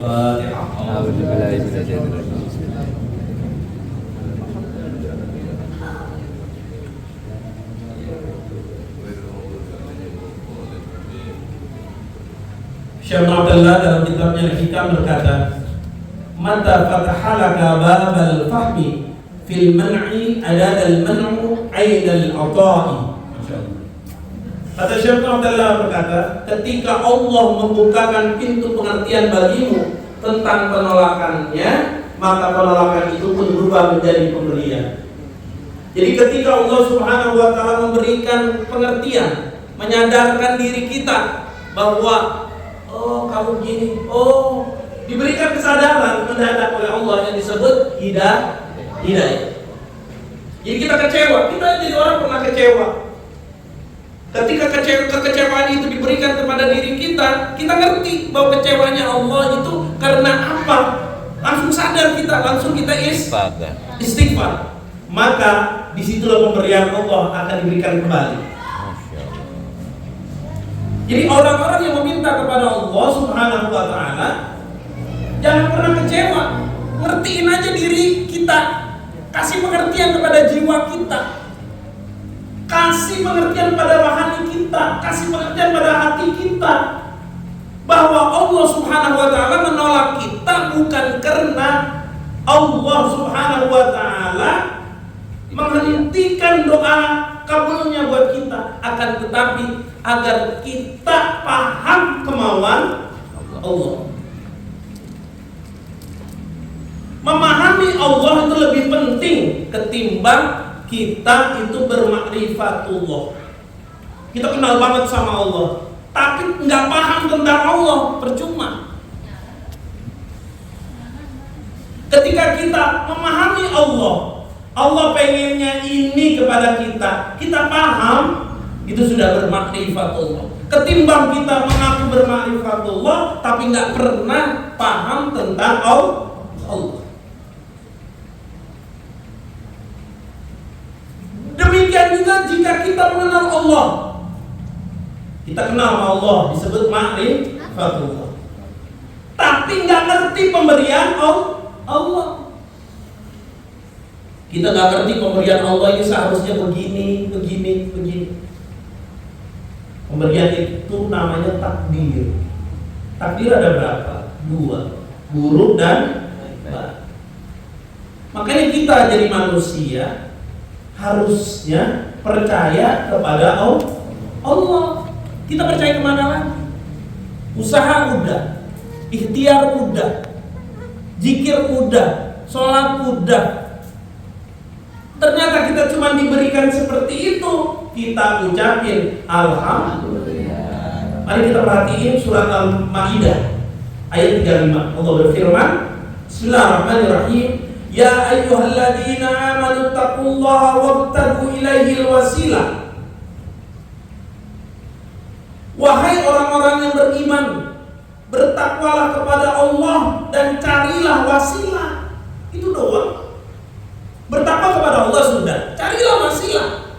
أعوذ بالله من الشيطان الرجيم. Syekh Abdullah dalam kitabnya Al-Hikam berkata, "Mata fatahalaka babal fahmi fil man'i adadal man'u ainal ata'i." Kata Syekh Abdullah berkata, ketika Allah membukakan pintu pengertian bagimu tentang penolakannya, maka penolakan itu pun berubah menjadi pemberian. Jadi ketika Allah Subhanahu wa taala memberikan pengertian, menyadarkan diri kita bahwa oh kamu gini, oh diberikan kesadaran mendadak oleh Allah yang disebut hidayah. Jadi kita kecewa, kita jadi orang pernah kecewa. Ketika kekecewaan itu diberikan kepada diri kita, kita ngerti bahwa kecewanya Allah itu karena apa? Langsung sadar kita, langsung kita istighfar. Maka disitulah pemberian Allah akan diberikan kembali. Jadi orang-orang yang meminta kepada Allah Subhanahu wa taala jangan pernah kecewa. Ngertiin aja diri kita. Kasih pengertian kepada jiwa kita. Kasih pengertian pada rohani kita, kasih pengertian pada hati kita bahwa Allah Subhanahu wa taala menolak kita bukan karena Allah Subhanahu wa taala menghentikan doa kabulnya buat kita, akan tetapi agar kita paham kemauan Allah. Memahami Allah itu lebih penting ketimbang kita itu bermakrifatullah. Kita kenal banget sama Allah, tapi nggak paham tentang Allah, percuma. Ketika kita memahami Allah, Allah pengennya ini kepada kita, kita paham, itu sudah bermakrifatullah. Ketimbang kita mengaku bermakrifatullah, tapi nggak pernah paham tentang Allah. Demikian juga jika kita mengenal Allah, kita kenal Allah disebut ma'rifatullah, tapi nggak ngerti pemberian Allah. Kita nggak ngerti pemberian Allah ini seharusnya begini. Pemberian itu namanya takdir. Takdir ada berapa? 2, buruk dan baik. Makanya kita jadi manusia harusnya percaya kepada Allah. Kita percaya kemana lagi? Usaha udah, ikhtiar udah, zikir udah, sholat udah. Ternyata kita cuma diberikan seperti itu, kita ucapin alhamdulillah. Mari kita perhatiin surat Al-Maidah ayat 35. Allah berfirman, Bismillahirrahmanirrahim. Ya ayyuhalladzina amanu taqullaha wabtagu ilaihil wasilah. Wahai orang-orang yang beriman, bertakwalah kepada Allah dan carilah wasilah. Itu doang. Bertakwa kepada Allah sudah, carilah wasilah.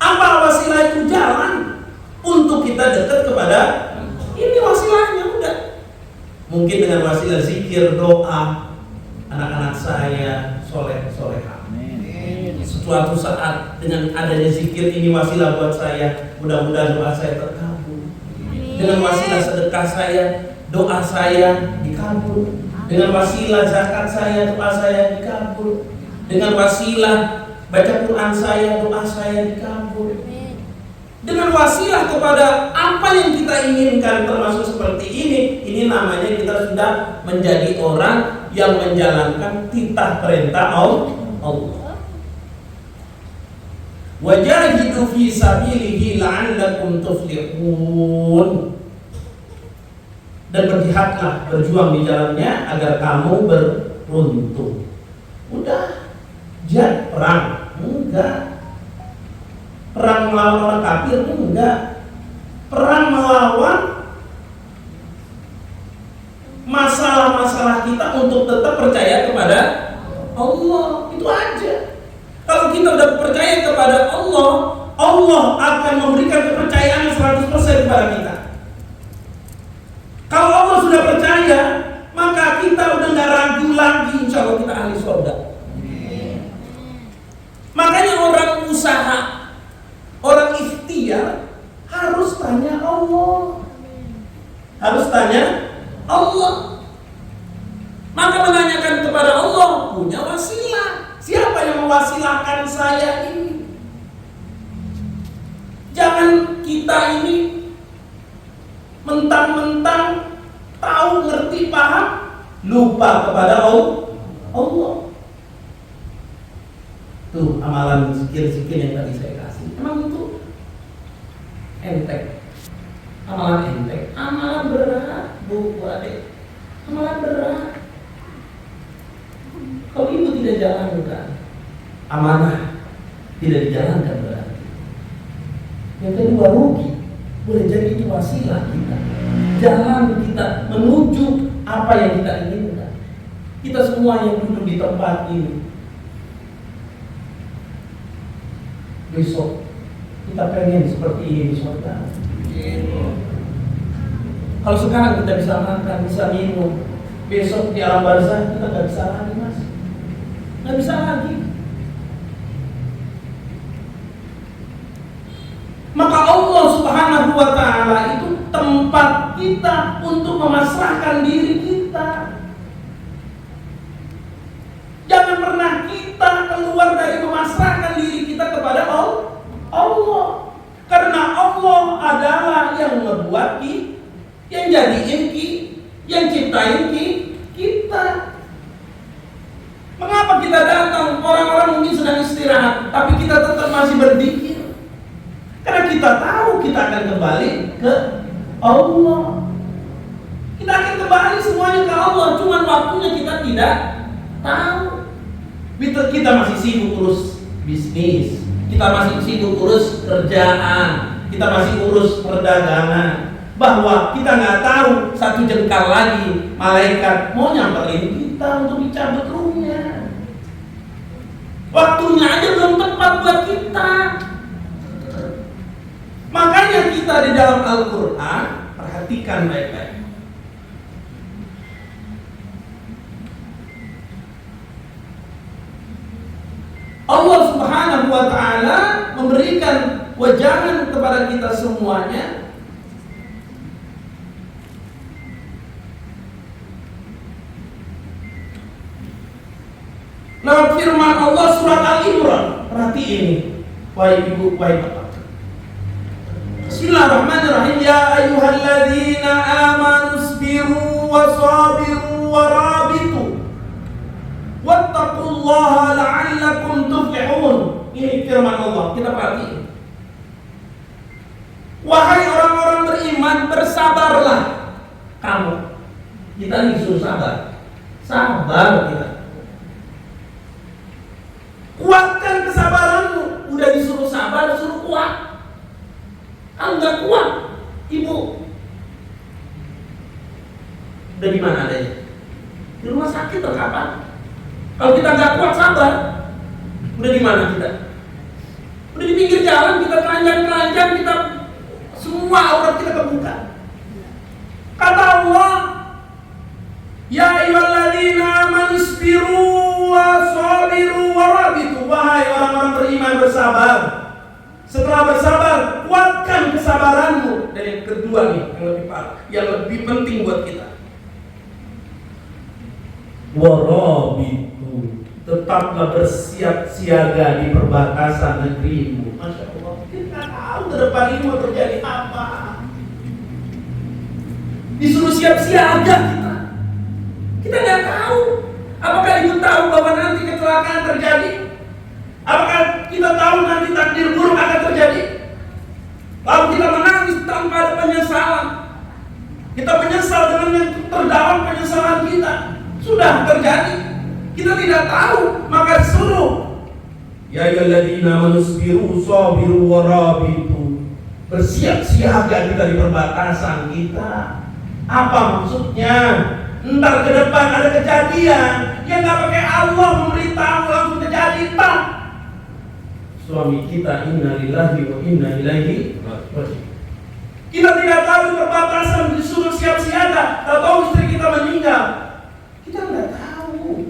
Apa wasilah itu? Jalan untuk kita dekat kepada ini, wasilahnya udah. Mungkin dengan wasilah zikir, doa, anak-anak saya soleh-solehah. Suatu saat dengan adanya zikir ini wasilah buat saya, mudah-mudahan doa saya terkabul. Dengan wasilah sedekah saya, doa saya dikabul. Dengan wasilah zakat saya, doa saya dikabul. Dengan wasilah baca Quran saya, doa saya dikabul. Dengan wasilah kepada apa yang kita inginkan, termasuk seperti ini namanya kita sudah menjadi orang yang menjalankan titah perintah Allah. Wajahidu fi sabilihi la'allakum tuflihun. Dan berjihadlah, berjuang di jalannya agar kamu beruntung. Udah, jihad perang? Enggak. Perang melawan orang kafir? Enggak. Perang melawan masalah-masalah kita untuk tetap percaya kepada Allah. Itu aja. Kalau kita udah percaya kepada Allah, Allah akan memberikan kepercayaan 100% kepada kita. Kalau Allah sudah percaya, maka Maka menanyakan kepada Allah, punya wasilah. Siapa yang mewasilahkan saya ini? Jangan kita ini mentang-mentang tahu, ngerti, paham, lupa kepada Allah. Tuh amalan zikir-zikir yang tadi saya kasih, emang itu enteng. Amalan enteng, amalan berat, Bu Ade. Amalan berat. Kalau ibu tidak jalankan, amanah tidak dijalankan berarti. Yang kedua, rugi. Boleh jadi itu wasilah kita, jalan kita menuju apa yang kita inginkan. Kita semua yang duduk di tempat ini, besok kita pengen seperti ini di surga. Kalau sekarang kita bisa makan, bisa minum, besok di alam barzah kita nggak bisa lagi, Mas. Nggak bisa lagi. Maka Allah Subhanahu wa Ta'ala itu tempat kita untuk memasrahkan diri kita. Jangan pernah kita keluar dari memasrahkan diri kita kepada Allah. Karena Allah adalah yang membuat kita, yang jadiin kita, yang ciptain kita. Mengapa kita datang? Orang-orang mungkin sedang istirahat, tapi kita tetap masih berzikir. Karena kita tahu kita akan kembali ke Allah. Kita akan kembali semuanya ke Allah, cuman waktunya kita tidak tahu. Kita masih sibuk urus bisnis, kita masih sibuk urus kerjaan, kita masih urus perdagangan. Bahwa kita nggak tahu satu jengkal lagi malaikat mau nyamperin kita untuk dicabut ruhnya. Waktunya aja belum tepat buat kita. Makanya kita di dalam Al-Quran, perhatikan baik-baik. Allah Subhanahu wa Ta'ala memberikan wejangan kepada kita semuanya. Lewat firman Allah surat Al-Imran. Perhatiin ini, wahai ibu, wahai bapak. Bismillahirrahmanirrahim. Ya ayyuhalladzina amanu isbiru wa sabiru wa rabitu wattaqullaha la'allakum tuflihun. Ini firman Allah, kita perhatiin. Wahai orang-orang beriman, bersabarlah kamu. Kita disuruh sabar. Sabar kita. Kuatkan kesabaranmu. Udah disuruh sabar, disuruh kuat. Kalau nggak kuat, ibu udah di mana adanya? Di rumah sakit atau kapan? Kalau kita nggak kuat sabar, udah di mana kita? Udah di pinggir jalan, kita telanjang-telanjang, kita semua aurat kita kebuka. Kata Allah, ya ayyuhalladzina amanu isbiru wa sabiru wa rabitu. Wahai orang-orang beriman, bersabar. Setelah bersabar, kuatkan kesabaranmu. Dan yang kedua nih, yang lebih parah, yang lebih penting buat kita. Warabitu, tetaplah bersiap siaga di perbatasan negerimu. Masya Allah, kita tahu ke depan ini mau terjadi apa. Disuruh siap siaga kita. Kita nggak tahu. Apakah ibu tahu bahwa nanti kecelakaan terjadi? Apakah kita tahu nanti takdir buruk akan terjadi? Lalu kita menangis tanpa ada penyesalan. Kita menyesal dengan yang terdalam penyesalan kita. Sudah terjadi. Kita tidak tahu, maka suruh. Ya ayyuhalladzina amanu isbiru sabiru wa rabitu. Bersiap siaga kita di perbatasan kita. Apa maksudnya? Ntar ke depan ada kejadian yang nggak pakai Allah memberitahu langsung terjadi, tak? Suami kita inna lillahi wa inna ilaihi raji'un. Kita tidak tahu perbatasan disuruh siap siaga, atau istri kita meninggal. Kita nggak tahu.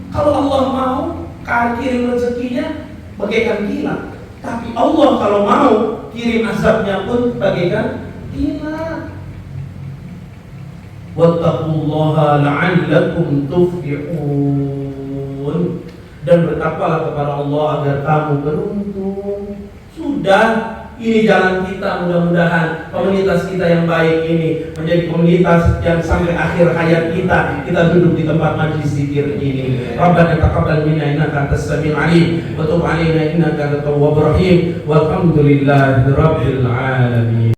Kalau Allah mau kirim rezekinya bagaikan kilat, tapi Allah kalau mau kirim azabnya pun bagaikan kilat. wattaqullaha la'allakum tuflihun. Dan bertakwalah kepada Allah agar kamu beruntung. Sudah, ini jalan kita. Mudah-mudahan komunitas kita yang baik ini menjadi komunitas yang sampai akhir hayat kita duduk di tempat majlis zikir ini. Rabbana taqabbal minna innaka antas samiul alim wa tub 'alaina innaka antat tawwabur rahim. Walhamdulillahi rabbil alamin.